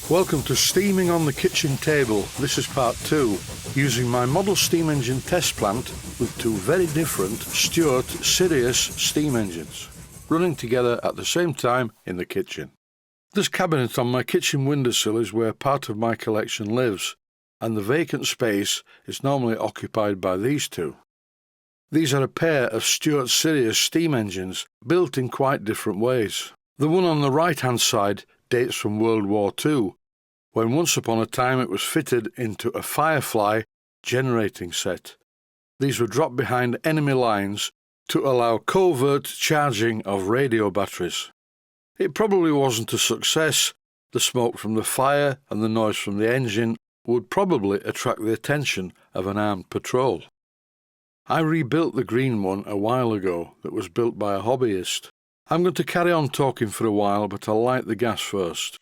Welcome to Steaming on the Kitchen Table. This is part 2, using my model steam engine test plant with two very different Stuart Sirius steam engines, running together at the same time in the kitchen. This cabinet on my kitchen windowsill is where part of my collection lives, and the vacant space is normally occupied by these two. These are a pair of Stuart Sirius steam engines built in quite different ways. The one on the right-hand side dates from World War II, when once upon a time it was fitted into a Firefly generating set. These were dropped behind enemy lines to allow covert charging of radio batteries. It probably wasn't a success. The smoke from the fire and the noise from the engine would probably attract the attention of an armed patrol. I rebuilt the green one a while ago that was built by a hobbyist. I'm going to carry on talking for a while, but I'll light the gas first.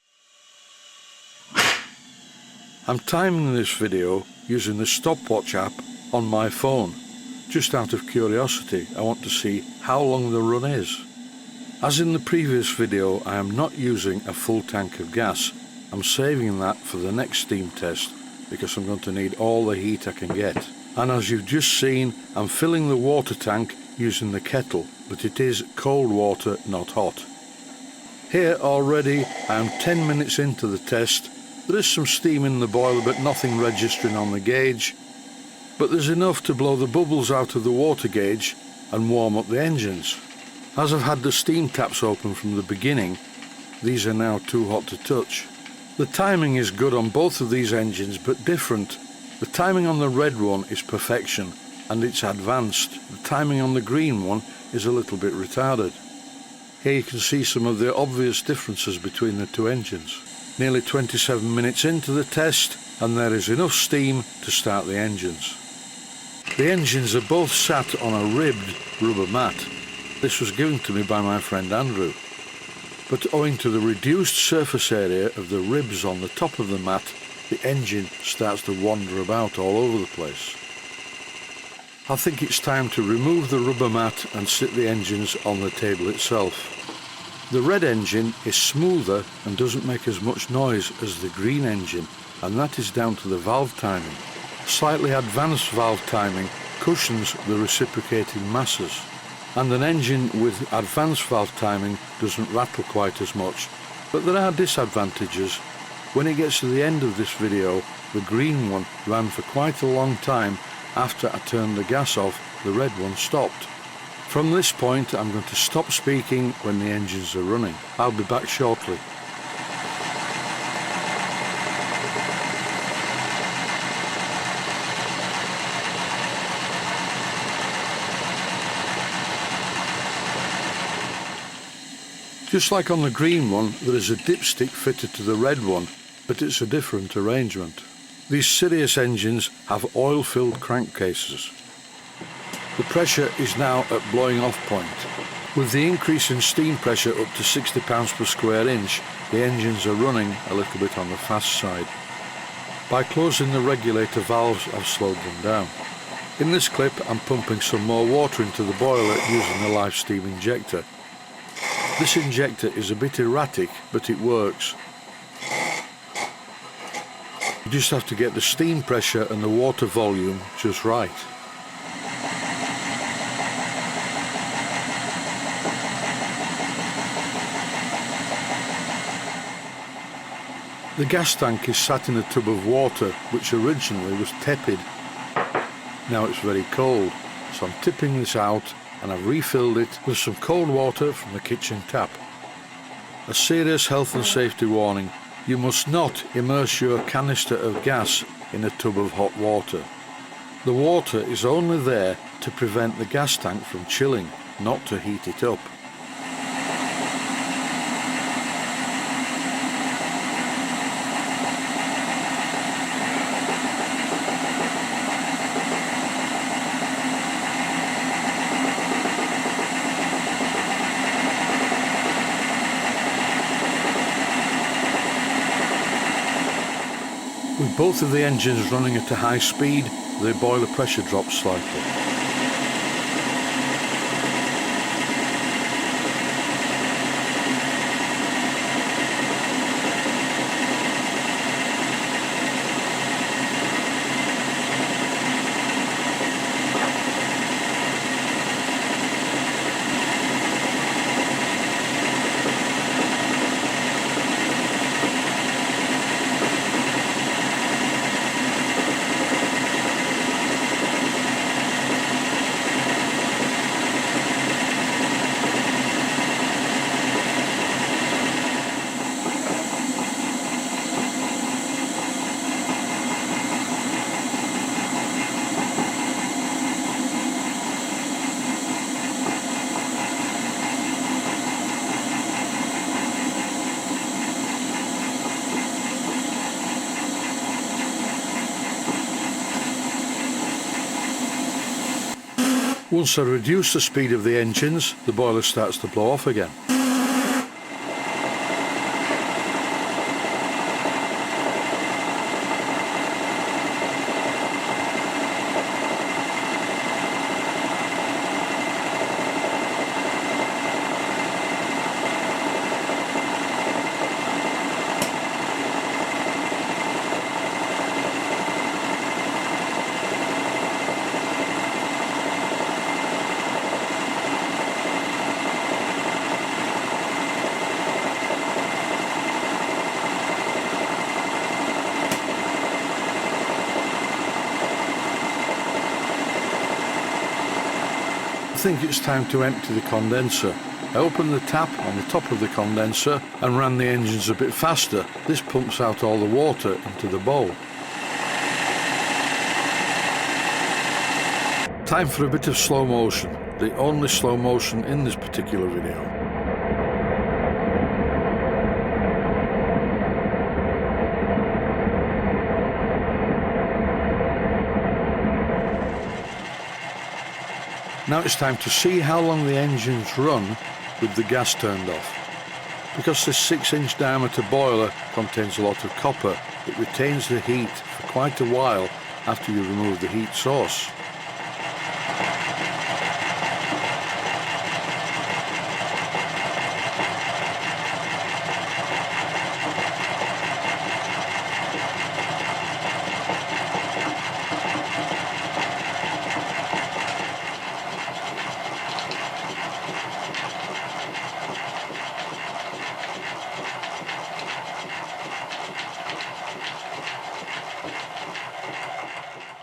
I'm timing this video using the stopwatch app on my phone. Just out of curiosity, I want to see how long the run is. As in the previous video, I am not using a full tank of gas. I'm saving that for the next steam test because I'm going to need all the heat I can get. And as you've just seen, I'm filling the water tank using the kettle, but it is cold water, not hot. Here already I am 10 minutes into the test. There is some steam in the boiler but nothing registering on the gauge, but there's enough to blow the bubbles out of the water gauge and warm up the engines. As I've had the steam taps open from the beginning, these are now too hot to touch. The timing is good on both of these engines but different. The timing on the red one is perfection and it's advanced. The timing on the green one is a little bit retarded. Here you can see some of the obvious differences between the two engines. Nearly 27 minutes into the test and there is enough steam to start the engines. The engines are both sat on a ribbed rubber mat. This was given to me by my friend Andrew. But owing to the reduced surface area of the ribs on the top of the mat, the engine starts to wander about all over the place. I think it's time to remove the rubber mat and sit the engines on the table itself. The red engine is smoother and doesn't make as much noise as the green engine, and that is down to the valve timing. Slightly advanced valve timing cushions the reciprocating masses, and an engine with advanced valve timing doesn't rattle quite as much, but there are disadvantages. When it gets to the end of this video, the green one ran for quite a long time. After I turned the gas off, the red one stopped. From this point, I'm going to stop speaking when the engines are running. I'll be back shortly. Just like on the green one, there is a dipstick fitted to the red one, but it's a different arrangement. These Sirius engines have oil-filled crankcases. The pressure is now at blowing off point. With the increase in steam pressure up to 60 pounds per square inch, the engines are running a little bit on the fast side. By closing the regulator valves, I've slowed them down. In this clip, I'm pumping some more water into the boiler using the live steam injector. This injector is a bit erratic, but it works. You just have to get the steam pressure and the water volume just right. The gas tank is sat in a tub of water which originally was tepid. Now it's very cold, so I'm tipping this out and I've refilled it with some cold water from the kitchen tap. A serious health and safety warning: you must not immerse your canister of gas in a tub of hot water. The water is only there to prevent the gas tank from chilling, not to heat it up. With both of the engines running at a high speed, the boiler pressure drops slightly. Once I reduce the speed of the engines, the boiler starts to blow off again. I think it's time to empty the condenser. I opened the tap on the top of the condenser and ran the engines a bit faster. This pumps out all the water into the bowl. Time for a bit of slow motion, the only slow motion in this particular video. Now it's time to see how long the engines run with the gas turned off. Because this 6-inch diameter boiler contains a lot of copper, it retains the heat for quite a while after you remove the heat source.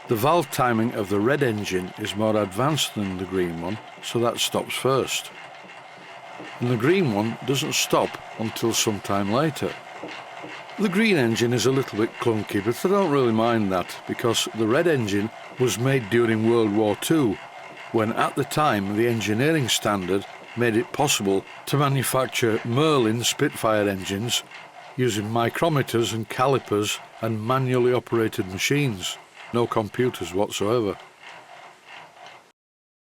The valve timing of the red engine is more advanced than the green one, so that stops first. And the green one doesn't stop until some time later. The green engine is a little bit clunky, but I don't really mind that, because the red engine was made during World War II, when at the time the engineering standard made it possible to manufacture Merlin Spitfire engines using micrometers and calipers and manually operated machines. No computers whatsoever.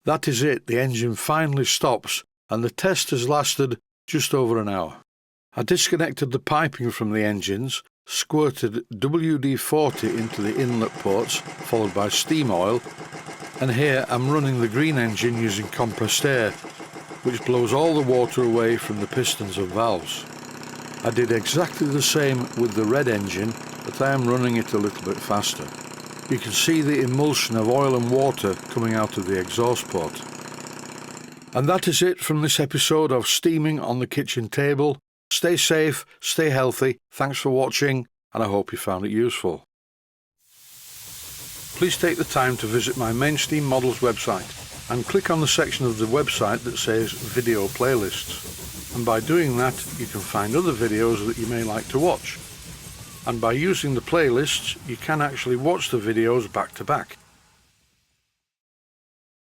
That is it, the engine finally stops, and the test has lasted just over an hour. I disconnected the piping from the engines, squirted WD-40 into the inlet ports, followed by steam oil, and here I'm running the green engine using compressed air, which blows all the water away from the pistons and valves. I did exactly the same with the red engine, but I am running it a little bit faster. You can see the emulsion of oil and water coming out of the exhaust port. And that is it from this episode of Steaming on the Kitchen Table. Stay safe, stay healthy, thanks for watching, and I hope you found it useful. Please take the time to visit my main Steam Models website and click on the section of the website that says Video Playlists. And by doing that, you can find other videos that you may like to watch. And by using the playlists, you can actually watch the videos back to back.